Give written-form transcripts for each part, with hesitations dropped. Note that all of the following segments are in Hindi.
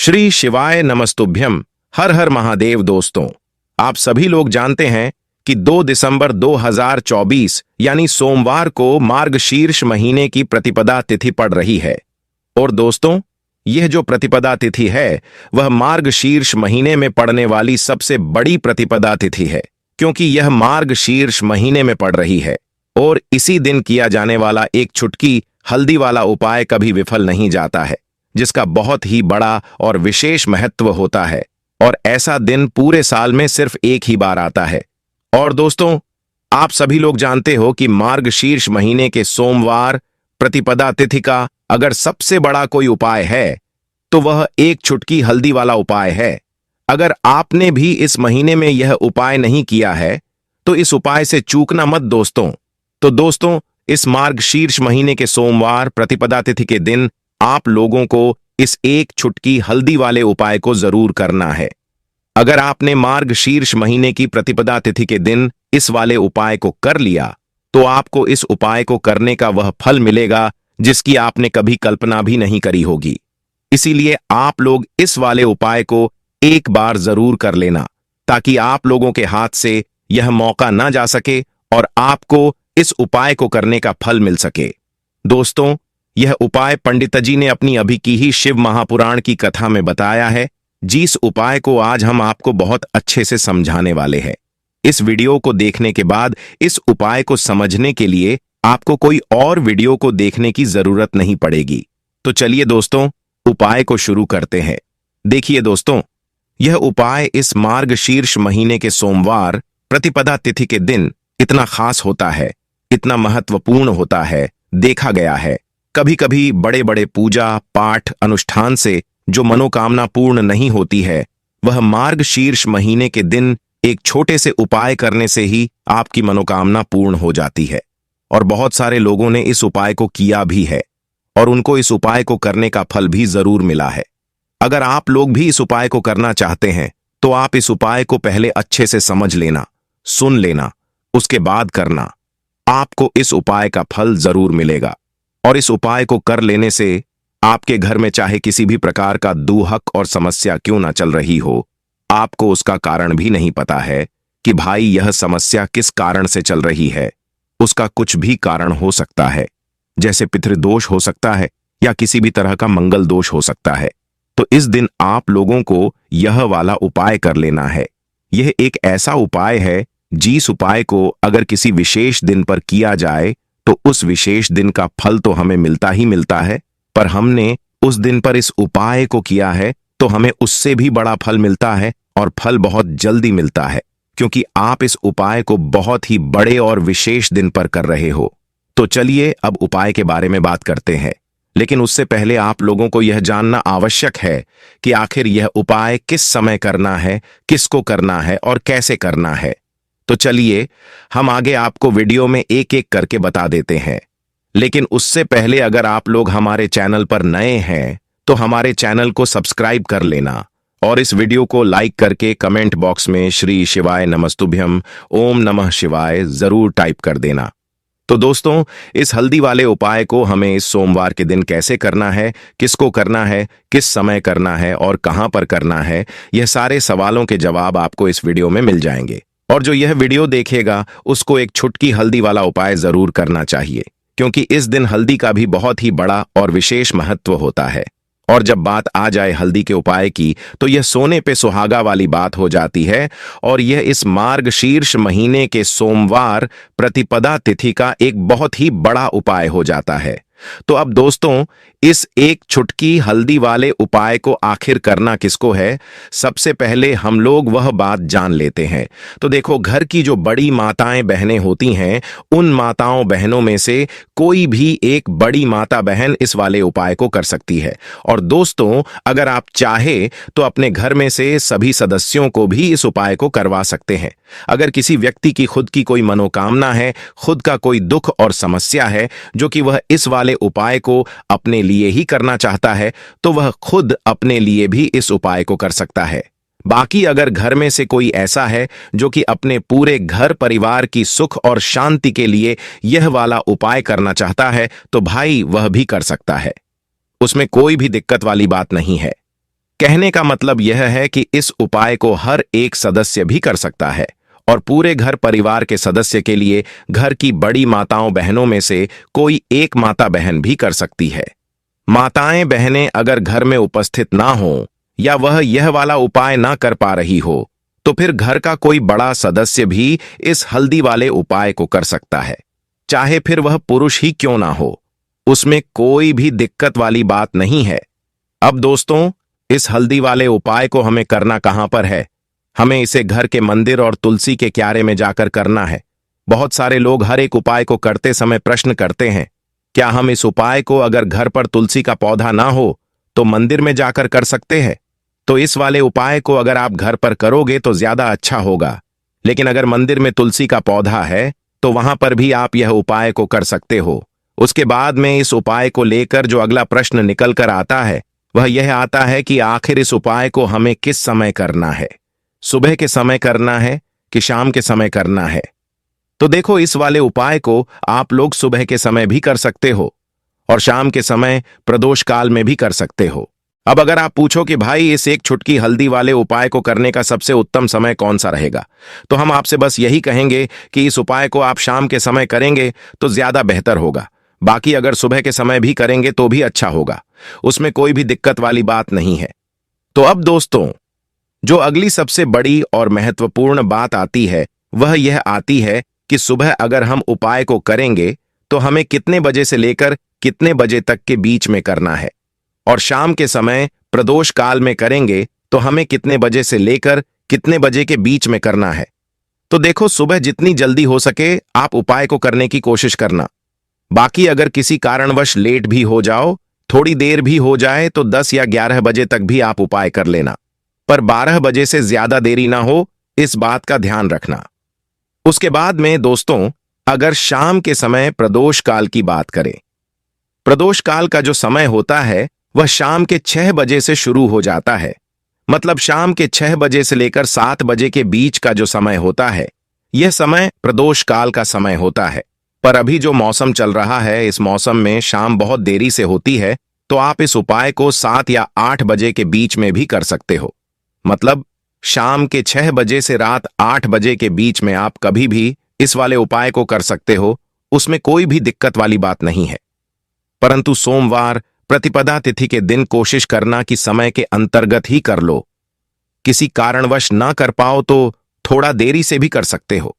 श्री शिवाय नमस्तुभ्यम। हर हर महादेव। दोस्तों, आप सभी लोग जानते हैं कि 2 दिसंबर 2024 यानी सोमवार को मार्गशीर्ष महीने की प्रतिपदा तिथि पड़ रही है। और दोस्तों, यह जो प्रतिपदा तिथि है वह मार्गशीर्ष महीने में पड़ने वाली सबसे बड़ी प्रतिपदा तिथि है, क्योंकि यह मार्गशीर्ष महीने में पड़ रही है। और इसी दिन किया जाने वाला एक चुटकी हल्दी वाला उपाय कभी विफल नहीं जाता है, जिसका बहुत ही बड़ा और विशेष महत्व होता है। और ऐसा दिन पूरे साल में सिर्फ एक ही बार आता है। और दोस्तों, आप सभी लोग जानते हो कि मार्गशीर्ष महीने के सोमवार प्रतिपदा तिथि का अगर सबसे बड़ा कोई उपाय है तो वह एक चुटकी हल्दी वाला उपाय है। अगर आपने भी इस महीने में यह उपाय नहीं किया है तो इस उपाय से चूकना मत दोस्तों। तो दोस्तों, इस मार्गशीर्ष महीने के सोमवार प्रतिपदा तिथि के दिन आप लोगों को इस एक चुटकी हल्दी वाले उपाय को जरूर करना है। अगर आपने मार्गशीर्ष महीने की प्रतिपदा तिथि के दिन इस वाले उपाय को कर लिया तो आपको इस उपाय को करने का वह फल मिलेगा जिसकी आपने कभी कल्पना भी नहीं करी होगी। इसीलिए आप लोग इस वाले उपाय को एक बार जरूर कर लेना, ताकि आप लोगों के हाथ से यह मौका ना जा सके और आपको इस उपाय को करने का फल मिल सके। दोस्तों, यह उपाय पंडित जी ने अपनी अभी की ही शिव महापुराण की कथा में बताया है, जिस उपाय को आज हम आपको बहुत अच्छे से समझाने वाले हैं। इस वीडियो को देखने के बाद इस उपाय को समझने के लिए आपको कोई और वीडियो को देखने की जरूरत नहीं पड़ेगी। तो चलिए दोस्तों, उपाय को शुरू करते हैं। देखिए दोस्तों, यह उपाय इस मार्गशीर्ष महीने के सोमवार प्रतिपदा तिथि के दिन इतना खास होता है, इतना महत्वपूर्ण होता है। देखा गया है कभी कभी बड़े बड़े पूजा पाठ अनुष्ठान से जो मनोकामना पूर्ण नहीं होती है, वह मार्गशीर्ष महीने के दिन एक छोटे से उपाय करने से ही आपकी मनोकामना पूर्ण हो जाती है। और बहुत सारे लोगों ने इस उपाय को किया भी है और उनको इस उपाय को करने का फल भी जरूर मिला है। अगर आप लोग भी इस उपाय को करना चाहते हैं तो आप इस उपाय को पहले अच्छे से समझ लेना, सुन लेना, उसके बाद करना। आपको इस उपाय का फल जरूर मिलेगा। और इस उपाय को कर लेने से आपके घर में चाहे किसी भी प्रकार का दुहक और समस्या क्यों ना चल रही हो, आपको उसका कारण भी नहीं पता है कि भाई यह समस्या किस कारण से चल रही है। उसका कुछ भी कारण हो सकता है, जैसे पितृदोष हो सकता है या किसी भी तरह का मंगल दोष हो सकता है। तो इस दिन आप लोगों को यह वाला उपाय कर लेना है। यह एक ऐसा उपाय है जिस उपाय को अगर किसी विशेष दिन पर किया जाए तो उस विशेष दिन का फल तो हमें मिलता ही मिलता है, पर हमने उस दिन पर इस उपाय को किया है तो हमें उससे भी बड़ा फल मिलता है और फल बहुत जल्दी मिलता है, क्योंकि आप इस उपाय को बहुत ही बड़े और विशेष दिन पर कर रहे हो। तो चलिए अब उपाय के बारे में बात करते हैं। लेकिन उससे पहले आप लोगों को यह जानना आवश्यक है कि आखिर यह उपाय किस समय करना है, किसको करना है और कैसे करना है। तो चलिए हम आगे आपको वीडियो में एक एक करके बता देते हैं। लेकिन उससे पहले अगर आप लोग हमारे चैनल पर नए हैं तो हमारे चैनल को सब्सक्राइब कर लेना और इस वीडियो को लाइक करके कमेंट बॉक्स में श्री शिवाय नमस्तुभ्यम ओम नमः शिवाय जरूर टाइप कर देना। तो दोस्तों, इस हल्दी वाले उपाय को हमें इस सोमवार के दिन कैसे करना है, किसको करना है, किस समय करना है और कहां पर करना है, यह सारे सवालों के जवाब आपको इस वीडियो में मिल जाएंगे। और जो यह वीडियो देखेगा उसको एक चुटकी हल्दी वाला उपाय जरूर करना चाहिए, क्योंकि इस दिन हल्दी का भी बहुत ही बड़ा और विशेष महत्व होता है। और जब बात आ जाए हल्दी के उपाय की तो यह सोने पे सुहागा वाली बात हो जाती है। और यह इस मार्गशीर्ष महीने के सोमवार प्रतिपदा तिथि का एक बहुत ही बड़ा उपाय हो जाता है। तो अब दोस्तों, इस एक चुटकी हल्दी वाले उपाय को आखिर करना किसको है, सबसे पहले हम लोग वह बात जान लेते हैं। तो देखो, घर की जो बड़ी माताएं बहनें होती हैं, उन माताओं बहनों में से कोई भी एक बड़ी माता बहन इस वाले उपाय को कर सकती है। और दोस्तों, अगर आप चाहे तो अपने घर में से सभी सदस्यों को भी इस उपाय को करवा सकते हैं। अगर किसी व्यक्ति की खुद की कोई मनोकामना है, खुद का कोई दुख और समस्या है जो कि वह इस वाले उपाय को अपने लिए ही करना चाहता है, तो वह खुद अपने लिए भी इस उपाय को कर सकता है। बाकी अगर घर में से कोई ऐसा है जो कि अपने पूरे घर परिवार की सुख और शांति के लिए यह वाला उपाय करना चाहता है तो भाई वह भी कर सकता है, उसमें कोई भी दिक्कत वाली बात नहीं है। कहने का मतलब यह है कि इस उपाय को हर एक सदस्य भी कर सकता है और पूरे घर परिवार के सदस्य के लिए घर की बड़ी माताओं बहनों में से कोई एक माता बहन भी कर सकती है। माताएं बहनें अगर घर में उपस्थित ना हो या वह यह वाला उपाय ना कर पा रही हो तो फिर घर का कोई बड़ा सदस्य भी इस हल्दी वाले उपाय को कर सकता है, चाहे फिर वह पुरुष ही क्यों ना हो। उसमें कोई भी दिक्कत वाली बात नहीं है। अब दोस्तों, इस हल्दी वाले उपाय को हमें करना कहां पर है? हमें इसे घर के मंदिर और तुलसी के क्यारे में जाकर करना है। बहुत सारे लोग हर एक उपाय को करते समय प्रश्न करते हैं, क्या हम इस उपाय को अगर घर पर तुलसी का पौधा ना हो तो मंदिर में जाकर कर सकते हैं? तो इस वाले उपाय को अगर आप घर पर करोगे तो ज्यादा अच्छा होगा, लेकिन अगर मंदिर में तुलसी का पौधा है तो वहां पर भी आप यह उपाय को कर सकते हो। उसके बाद में इस उपाय को लेकर जो अगला प्रश्न निकल कर आता है वह यह आता है कि आखिर इस उपाय को हमें किस समय करना है? सुबह के समय करना है कि शाम के समय करना है? तो देखो, इस वाले उपाय को आप लोग सुबह के समय भी कर सकते हो और शाम के समय प्रदोष काल में भी कर सकते हो। अब अगर आप पूछो कि भाई इस एक छुटकी हल्दी वाले उपाय को करने का सबसे उत्तम समय कौन सा रहेगा, तो हम आपसे बस यही कहेंगे कि इस उपाय को आप शाम के समय करेंगे तो ज्यादा बेहतर होगा। बाकी अगर सुबह के समय भी करेंगे तो भी अच्छा होगा, उसमें कोई भी दिक्कत वाली बात नहीं है। तो अब दोस्तों, जो अगली सबसे बड़ी और महत्वपूर्ण बात आती है वह यह आती है कि सुबह अगर हम उपाय को करेंगे तो हमें कितने बजे से लेकर कितने बजे तक के बीच में करना है, और शाम के समय प्रदोष काल में करेंगे तो हमें कितने बजे से लेकर कितने बजे के बीच में करना है। तो देखो, सुबह जितनी जल्दी हो सके आप उपाय को करने की कोशिश करना। बाकी अगर किसी कारणवश लेट भी हो जाओ, थोड़ी देर भी हो जाए, तो 10 या 11 बजे तक भी आप उपाय कर लेना, पर 12 बजे से ज्यादा देरी ना हो, इस बात का ध्यान रखना। उसके बाद में दोस्तों, अगर शाम के समय प्रदोष काल की बात करें, प्रदोष काल का जो समय होता है वह शाम के 6 बजे से शुरू हो जाता है। मतलब शाम के 6 बजे से लेकर 7 बजे के बीच का जो समय होता है यह समय प्रदोष काल का समय होता है। पर अभी जो मौसम चल रहा है, इस मौसम में शाम बहुत देरी से होती है, तो आप इस उपाय को 7 या 8 बजे के बीच में भी कर सकते हो। मतलब शाम के 6 बजे से रात 8 बजे के बीच में आप कभी भी इस वाले उपाय को कर सकते हो, उसमें कोई भी दिक्कत वाली बात नहीं है। परंतु सोमवार प्रतिपदा तिथि के दिन कोशिश करना कि समय के अंतर्गत ही कर लो। किसी कारणवश ना कर पाओ तो थोड़ा देरी से भी कर सकते हो,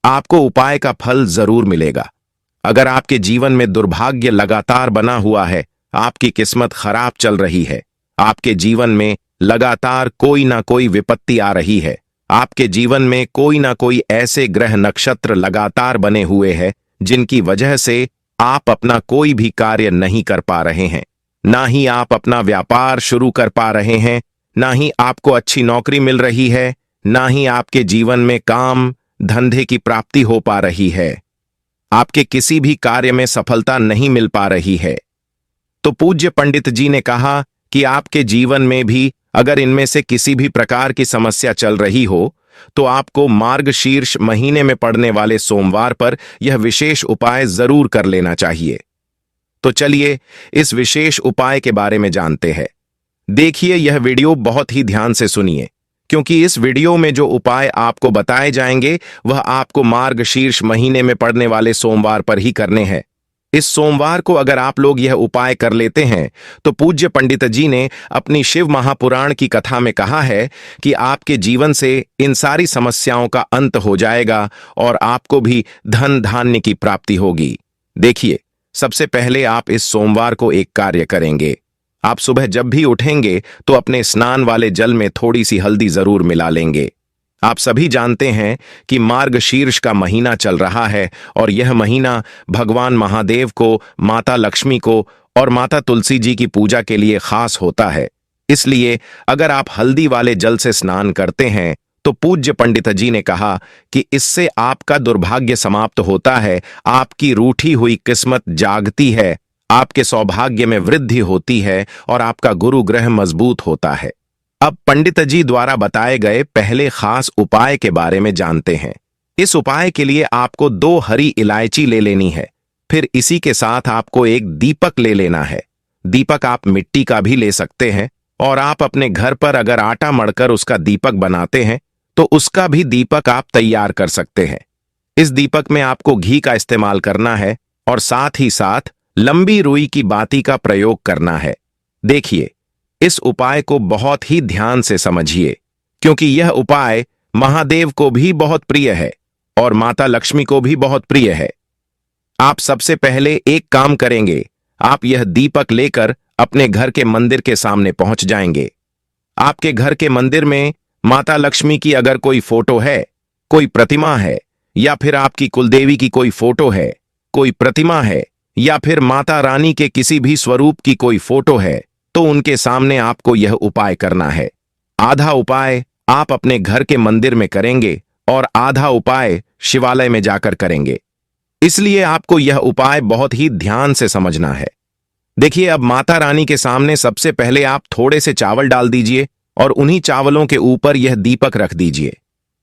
आपको उपाय का फल जरूर मिलेगा। अगर आपके जीवन में दुर्भाग्य लगातार बना हुआ है, आपकी किस्मत खराब चल रही है, आपके जीवन में लगातार कोई ना कोई विपत्ति आ रही है, आपके जीवन में कोई ना कोई ऐसे ग्रह नक्षत्र लगातार बने हुए हैं जिनकी वजह से आप अपना कोई भी कार्य नहीं कर पा रहे हैं, ना ही आप अपना व्यापार शुरू कर पा रहे हैं, ना ही आपको अच्छी नौकरी मिल रही है, ना ही आपके जीवन में काम धंधे की प्राप्ति हो पा रही है, आपके किसी भी कार्य में सफलता नहीं मिल पा रही है, तो पूज्य पंडित जी ने कहा कि आपके जीवन में भी अगर इनमें से किसी भी प्रकार की समस्या चल रही हो तो आपको मार्गशीर्ष महीने में पड़ने वाले सोमवार पर यह विशेष उपाय जरूर कर लेना चाहिए। तो चलिए इस विशेष उपाय के बारे में जानते हैं। देखिए, यह वीडियो बहुत ही ध्यान से सुनिए, क्योंकि इस वीडियो में जो उपाय आपको बताए जाएंगे वह आपको मार्गशीर्ष महीने में पड़ने वाले सोमवार पर ही करने हैं। इस सोमवार को अगर आप लोग यह उपाय कर लेते हैं तो पूज्य पंडित जी ने अपनी शिव महापुराण की कथा में कहा है कि आपके जीवन से इन सारी समस्याओं का अंत हो जाएगा और आपको भी धन धान्य की प्राप्ति होगी। देखिए, सबसे पहले आप इस सोमवार को एक कार्य करेंगे। आप सुबह जब भी उठेंगे तो अपने स्नान वाले जल में थोड़ी सी हल्दी जरूर मिला लेंगे। आप सभी जानते हैं कि मार्गशीर्ष का महीना चल रहा है और यह महीना भगवान महादेव को, माता लक्ष्मी को और माता तुलसी जी की पूजा के लिए खास होता है। इसलिए अगर आप हल्दी वाले जल से स्नान करते हैं तो पूज्य पंडित जी ने कहा कि इससे आपका दुर्भाग्य समाप्त होता है, आपकी रूठी हुई किस्मत जागती है, आपके सौभाग्य में वृद्धि होती है और आपका गुरु ग्रह मजबूत होता है। अब पंडित जी द्वारा बताए गए पहले खास उपाय के बारे में जानते हैं। इस उपाय के लिए आपको 2 हरी इलायची ले लेनी है। फिर इसी के साथ आपको एक दीपक ले लेना है। दीपक आप मिट्टी का भी ले सकते हैं, और आप अपने घर पर अगर आटा मढ़कर उसका दीपक बनाते हैं तो उसका भी दीपक आप तैयार कर सकते हैं। इस दीपक में आपको घी का इस्तेमाल करना है और साथ ही साथ लंबी रुई की बाती का प्रयोग करना है। देखिए, इस उपाय को बहुत ही ध्यान से समझिए, क्योंकि यह उपाय महादेव को भी बहुत प्रिय है और माता लक्ष्मी को भी बहुत प्रिय है। आप सबसे पहले एक काम करेंगे, आप यह दीपक लेकर अपने घर के मंदिर के सामने पहुंच जाएंगे। आपके घर के मंदिर में माता लक्ष्मी की अगर कोई फोटो है, कोई प्रतिमा है, या फिर आपकी कुलदेवी की कोई फोटो है, कोई प्रतिमा है, या फिर माता रानी के किसी भी स्वरूप की कोई फोटो है, तो उनके सामने आपको यह उपाय करना है। आधा उपाय आप अपने घर के मंदिर में करेंगे और आधा उपाय शिवालय में जाकर करेंगे। इसलिए आपको यह उपाय बहुत ही ध्यान से समझना है। देखिए, अब माता रानी के सामने सबसे पहले आप थोड़े से चावल डाल दीजिए और उन्हीं चावलों के ऊपर यह दीपक रख दीजिए।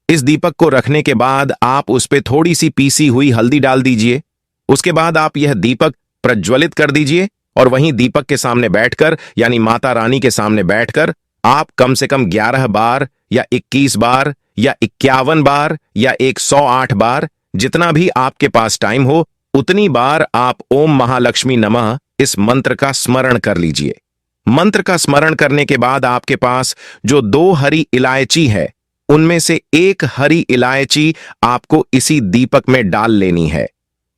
इस दीपक को रखने के बाद आप उस पर थोड़ी सी पीसी हुई हल्दी डाल दीजिए। उसके बाद आप यह दीपक प्रज्वलित कर दीजिए और वहीं दीपक के सामने बैठकर, यानी माता रानी के सामने बैठकर, आप कम से कम 11 बार या 21 बार या 51 बार या 108 बार, जितना भी आपके पास टाइम हो उतनी बार आप ओम महालक्ष्मी नमः इस मंत्र का स्मरण कर लीजिए। मंत्र का स्मरण करने के बाद आपके पास जो 2 हरी इलायची है, उनमें से एक हरी इलायची आपको इसी दीपक में डाल लेनी है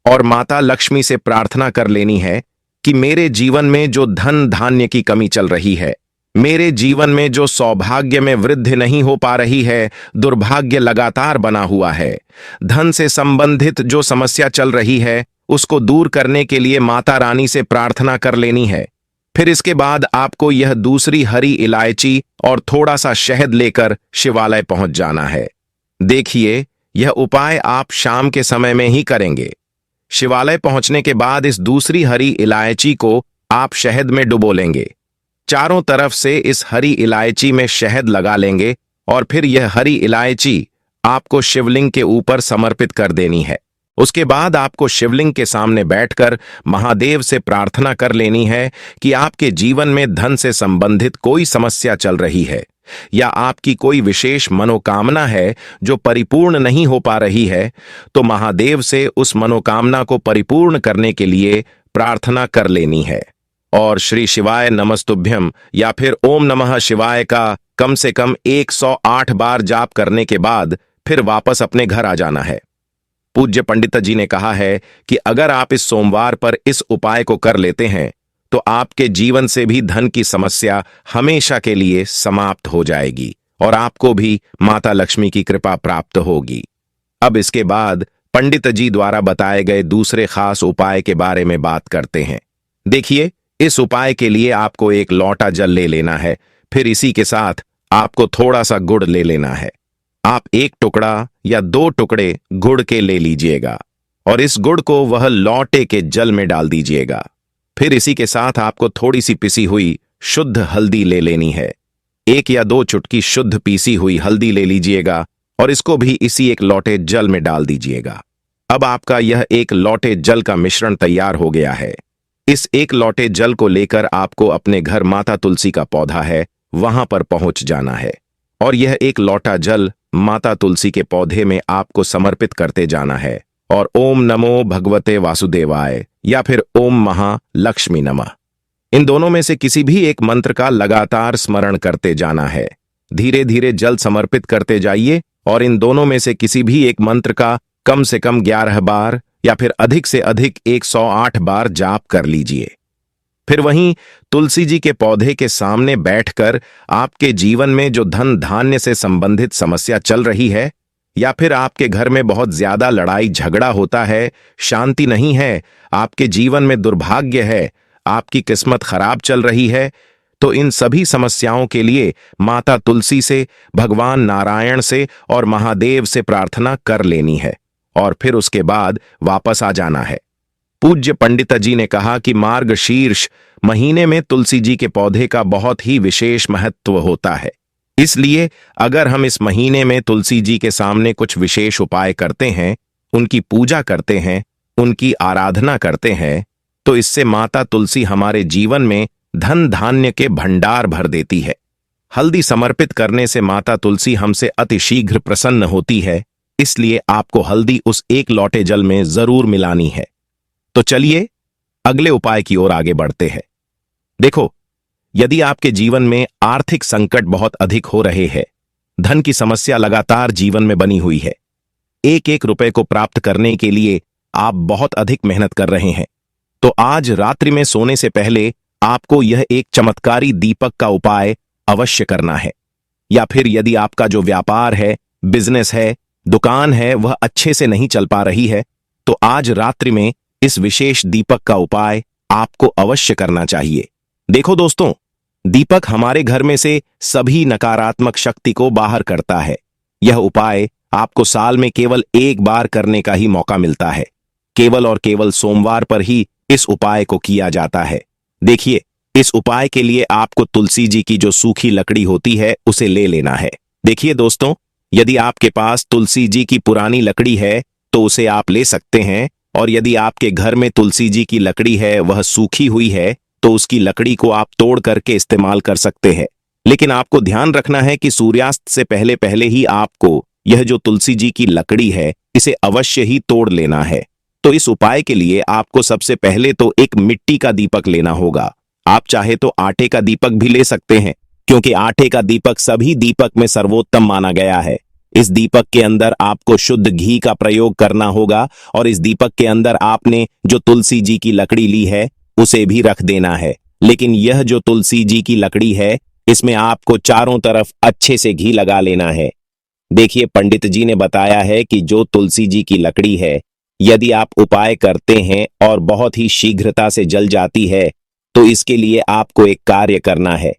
और माता लक्ष्मी से प्रार्थना कर लेनी है कि मेरे जीवन में जो धन धान्य की कमी चल रही है, मेरे जीवन में जो सौभाग्य में वृद्धि नहीं हो पा रही है, दुर्भाग्य लगातार बना हुआ है, धन से संबंधित जो समस्या चल रही है, उसको दूर करने के लिए माता रानी से प्रार्थना कर लेनी है। फिर इसके बाद आपको यह दूसरी हरी इलायची और थोड़ा सा शहद लेकर शिवालय पहुंच जाना है। देखिए, यह उपाय आप शाम के समय में ही करेंगे। शिवालय पहुंचने के बाद इस दूसरी हरी इलायची को आप शहद में डुबो लेंगे। चारों तरफ से इस हरी इलायची में शहद लगा लेंगे और फिर यह हरी इलायची आपको शिवलिंग के ऊपर समर्पित कर देनी है। उसके बाद आपको शिवलिंग के सामने बैठकर महादेव से प्रार्थना कर लेनी है कि आपके जीवन में धन से संबंधित कोई समस्या चल रही है या आपकी कोई विशेष मनोकामना है जो परिपूर्ण नहीं हो पा रही है, तो महादेव से उस मनोकामना को परिपूर्ण करने के लिए प्रार्थना कर लेनी है और श्री शिवाय नमस्तुभ्यम या फिर ओम नमः शिवाय का कम से कम 108 बार जाप करने के बाद फिर वापस अपने घर आ जाना है। पूज्य पंडित जी ने कहा है कि अगर आप इस सोमवार पर इस उपाय को कर लेते हैं तो आपके जीवन से भी धन की समस्या हमेशा के लिए समाप्त हो जाएगी और आपको भी माता लक्ष्मी की कृपा प्राप्त होगी। अब इसके बाद पंडित जी द्वारा बताए गए दूसरे खास उपाय के बारे में बात करते हैं। देखिए, इस उपाय के लिए आपको एक लोटा जल ले लेना है। फिर इसी के साथ आपको थोड़ा सा गुड़ ले लेना है। आप 1 टुकड़ा या 2 टुकड़े गुड़ के ले लीजिएगा और इस गुड़ को वह लोटे के जल में डाल दीजिएगा। फिर इसी के साथ आपको थोड़ी सी पिसी हुई शुद्ध हल्दी ले लेनी है। 1 या 2 चुटकी शुद्ध पीसी हुई हल्दी ले लीजिएगा और इसको भी इसी एक लोटे जल में डाल दीजिएगा। अब आपका यह एक लोटे जल का मिश्रण तैयार हो गया है। इस एक लोटे जल को लेकर आपको अपने घर माता तुलसी का पौधा है, वहां पर पहुंच जाना है और यह एक लोटा जल माता तुलसी के पौधे में आपको समर्पित करते जाना है और ओम नमो भगवते वासुदेवाय या फिर ओम महालक्ष्मी नमः, इन दोनों में से किसी भी एक मंत्र का लगातार स्मरण करते जाना है। धीरे धीरे जल समर्पित करते जाइए और इन दोनों में से किसी भी एक मंत्र का कम से कम 11 बार या फिर अधिक से अधिक 108 बार जाप कर लीजिए। फिर वहीं तुलसी जी के पौधे के सामने बैठकर आपके जीवन में जो धन धान्य से संबंधित समस्या चल रही है या फिर आपके घर में बहुत ज्यादा लड़ाई झगड़ा होता है, शांति नहीं है, आपके जीवन में दुर्भाग्य है, आपकी किस्मत खराब चल रही है, तो इन सभी समस्याओं के लिए माता तुलसी से, भगवान नारायण से और महादेव से प्रार्थना कर लेनी है और फिर उसके बाद वापस आ जाना है। पूज्य पंडित जी ने कहा कि मार्गशीर्ष महीने में तुलसी जी के पौधे का बहुत ही विशेष महत्व होता है। इसलिए अगर हम इस महीने में तुलसी जी के सामने कुछ विशेष उपाय करते हैं, उनकी पूजा करते हैं, उनकी आराधना करते हैं, तो इससे माता तुलसी हमारे जीवन में धन धान्य के भंडार भर देती है। हल्दी समर्पित करने से माता तुलसी हमसे अतिशीघ्र प्रसन्न होती है, इसलिए आपको हल्दी उस एक लोटे जल में जरूर मिलानी है। तो चलिए अगले उपाय की ओर आगे बढ़ते हैं। देखो, यदि आपके जीवन में आर्थिक संकट बहुत अधिक हो रहे हैं, धन की समस्या लगातार जीवन में बनी हुई है, एक एक रुपए को प्राप्त करने के लिए आप बहुत अधिक मेहनत कर रहे हैं, तो आज रात्रि में सोने से पहले आपको यह एक चमत्कारी दीपक का उपाय अवश्य करना है। या फिर यदि आपका जो व्यापार है, बिजनेस है, दुकान है, वह अच्छे से नहीं चल पा रही है, तो आज रात्रि में इस विशेष दीपक का उपाय आपको अवश्य करना चाहिए। देखो दोस्तों, दीपक हमारे घर में से सभी नकारात्मक शक्ति को बाहर करता है। यह उपाय आपको साल में केवल एक बार करने का ही मौका मिलता है। केवल और केवल सोमवार पर ही इस उपाय को किया जाता है। देखिए, इस उपाय के लिए आपको तुलसी जी की जो सूखी लकड़ी होती है उसे ले लेना है। देखिए दोस्तों, यदि आपके पास तुलसी जी की पुरानी लकड़ी है तो उसे आप ले सकते हैं, और यदि आपके घर में तुलसी जी की लकड़ी है, वह सूखी हुई है, तो उसकी लकड़ी को आप तोड़ करके इस्तेमाल कर सकते हैं। लेकिन आपको ध्यान रखना है कि सूर्यास्त से पहले पहले ही आपको यह जो तुलसी जी की लकड़ी है इसे अवश्य ही तोड़ लेना है। तो इस उपाय के लिए आपको सबसे पहले तो एक मिट्टी का दीपक लेना होगा। आप चाहे तो आटे का दीपक भी ले सकते हैं, क्योंकि आटे का दीपक सभी दीपक में सर्वोत्तम माना गया है। इस दीपक के अंदर आपको शुद्ध घी का प्रयोग करना होगा, और इस दीपक के अंदर आपने जो तुलसी जी की लकड़ी ली है उसे भी रख देना है। लेकिन यह जो तुलसी जी की लकड़ी है, इसमें आपको चारों तरफ अच्छे से घी लगा लेना है। देखिए, पंडित जी ने बताया है कि जो तुलसी जी की लकड़ी है, यदि आप उपाय करते हैं और बहुत ही शीघ्रता से जल जाती है, तो इसके लिए आपको एक कार्य करना है।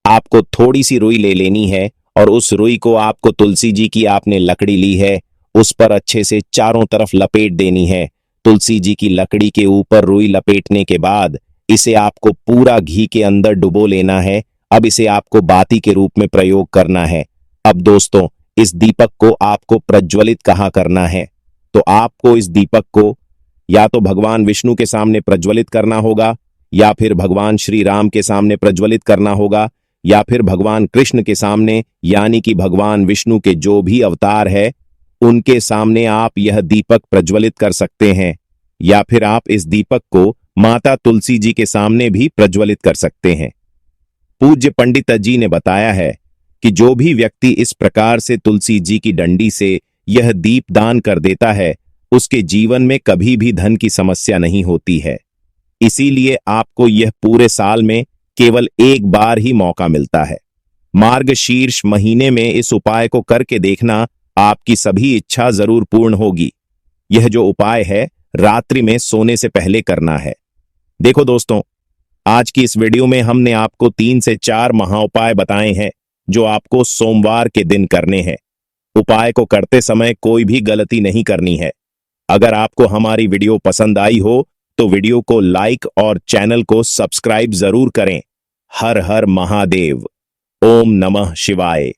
आपको थोड़ी सी रुई ले लेनी है, और उस रुई को आपको तुलसी जी की आपने लकड़ी ली है उस पर अच्छे से चारों तरफ लपेट देनी है। तुलसी जी की लकड़ी के ऊपर रुई लपेटने के बाद इसे आपको पूरा घी के अंदर डुबो लेना है। अब इसे आपको बाती के रूप में प्रयोग करना है। अब दोस्तों, इस दीपक को आपको प्रज्वलित कहाँ करना है, तो आपको इस दीपक को या तो भगवान विष्णु के सामने प्रज्वलित करना होगा, या फिर भगवान श्री राम के सामने प्रज्वलित करना होगा, या फिर भगवान कृष्ण के सामने, यानी कि भगवान विष्णु के जो भी अवतार है उनके सामने आप यह दीपक प्रज्वलित कर सकते हैं। या फिर आप इस दीपक को माता तुलसी जी के सामने भी प्रज्वलित कर सकते हैं। पूज्य पंडित जी ने बताया है कि जो भी व्यक्ति इस प्रकार से तुलसी जी की डंडी से यह दीप दान कर देता है, उसके जीवन में कभी भी धन की समस्या नहीं होती है। इसीलिए आपको यह पूरे साल में केवल एक बार ही मौका मिलता है। मार्गशीर्ष महीने में इस उपाय को करके देखना, आपकी सभी इच्छा जरूर पूर्ण होगी। यह जो उपाय है रात्रि में सोने से पहले करना है। देखो दोस्तों, आज की इस वीडियो में हमने आपको 3 से 4 महाउपाय बताए हैं जो आपको सोमवार के दिन करने हैं। उपाय को करते समय कोई भी गलती नहीं करनी है। अगर आपको हमारी वीडियो पसंद आई हो तो वीडियो को लाइक और चैनल को सब्सक्राइब जरूर करें। हर हर महादेव। ओम नमः शिवाय।